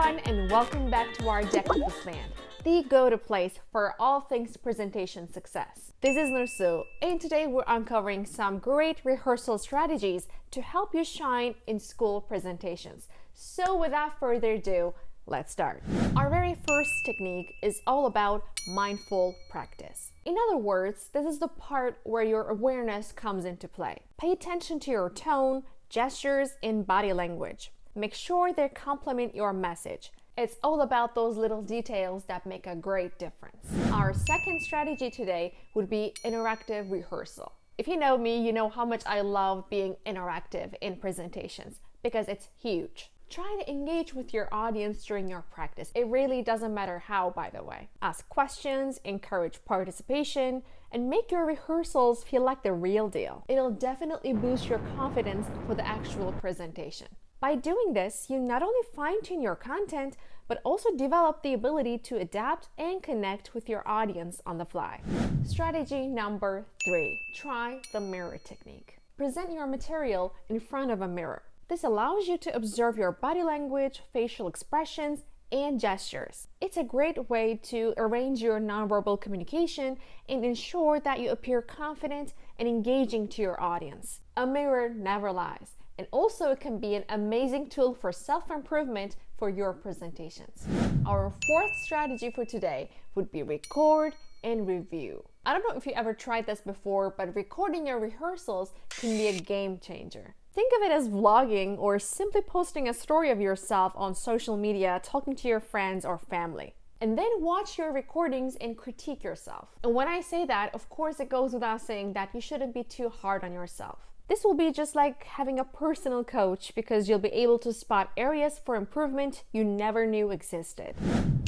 everyone, and welcome back to our Objectives Land, the go-to place for all things presentation success. This is Nursu, and today we're uncovering some great rehearsal strategies to help you shine in school presentations. So without further ado, let's start. Our very first technique is all about mindful practice. In other words, this is the part where your awareness comes into play. Pay attention to your tone, gestures, and body language. Make sure they complement your message. It's all about those little details that make a great difference. Our second strategy today would be interactive rehearsal. If you know me, you know how much I love being interactive in presentations because it's huge. Try to engage with your audience during your practice. It really doesn't matter how, by the way. Ask questions, encourage participation, and make your rehearsals feel like the real deal. It'll definitely boost your confidence for the actual presentation. By doing this, you not only fine-tune your content, but also develop the ability to adapt and connect with your audience on the fly. Strategy number 3, try the mirror technique. Present your material in front of a mirror. This allows you to observe your body language, facial expressions, and gestures. It's a great way to arrange your nonverbal communication and ensure that you appear confident and engaging to your audience. A mirror never lies. And also it can be an amazing tool for self-improvement for your presentations. Our fourth strategy for today would be record and review. I don't know if you ever tried this before, but recording your rehearsals can be a game changer. Think of it as vlogging or simply posting a story of yourself on social media, talking to your friends or family. And then watch your recordings and critique yourself. And when I say that, of course, it goes without saying that you shouldn't be too hard on yourself. This will be just like having a personal coach because you'll be able to spot areas for improvement you never knew existed.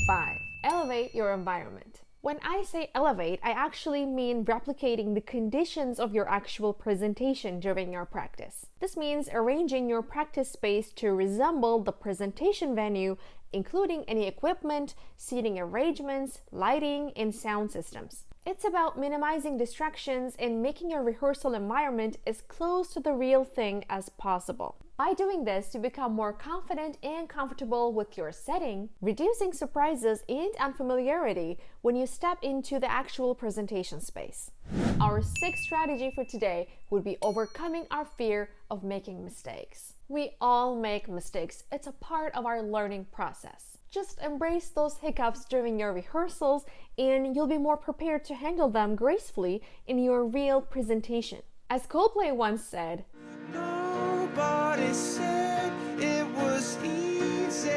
5. Elevate your environment. When I say elevate, I actually mean replicating the conditions of your actual presentation during your practice. This means arranging your practice space to resemble the presentation venue, including any equipment, seating arrangements, lighting, and sound systems. It's about minimizing distractions and making your rehearsal environment as close to the real thing as possible. By doing this, you become more confident and comfortable with your setting, reducing surprises and unfamiliarity when you step into the actual presentation space. Our sixth strategy for today would be overcoming our fear of making mistakes. We all make mistakes. It's a part of our learning process. Just embrace those hiccups during your rehearsals and you'll be more prepared to handle them gracefully in your real presentation. As Coldplay once said, "Nobody said it was easy."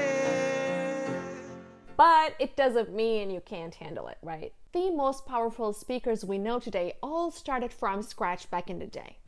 But it doesn't mean you can't handle it, right? The most powerful speakers we know today all started from scratch back in the day.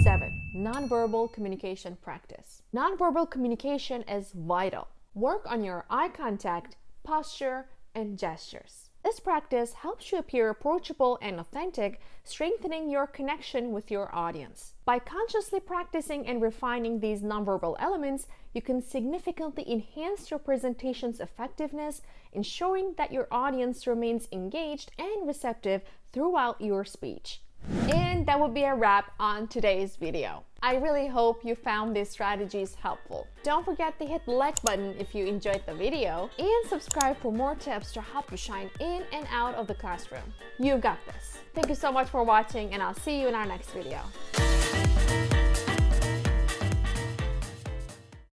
7. Nonverbal communication practice. Nonverbal communication is vital. Work on your eye contact, posture, and gestures. This practice helps you appear approachable and authentic, strengthening your connection with your audience. By consciously practicing and refining these nonverbal elements, you can significantly enhance your presentation's effectiveness, ensuring that your audience remains engaged and receptive throughout your speech. And that would be a wrap on today's video. I really hope you found these strategies helpful. Don't forget to hit the like button if you enjoyed the video and subscribe for more tips to help you shine in and out of the classroom. You've got this. Thank you so much for watching and I'll see you in our next video.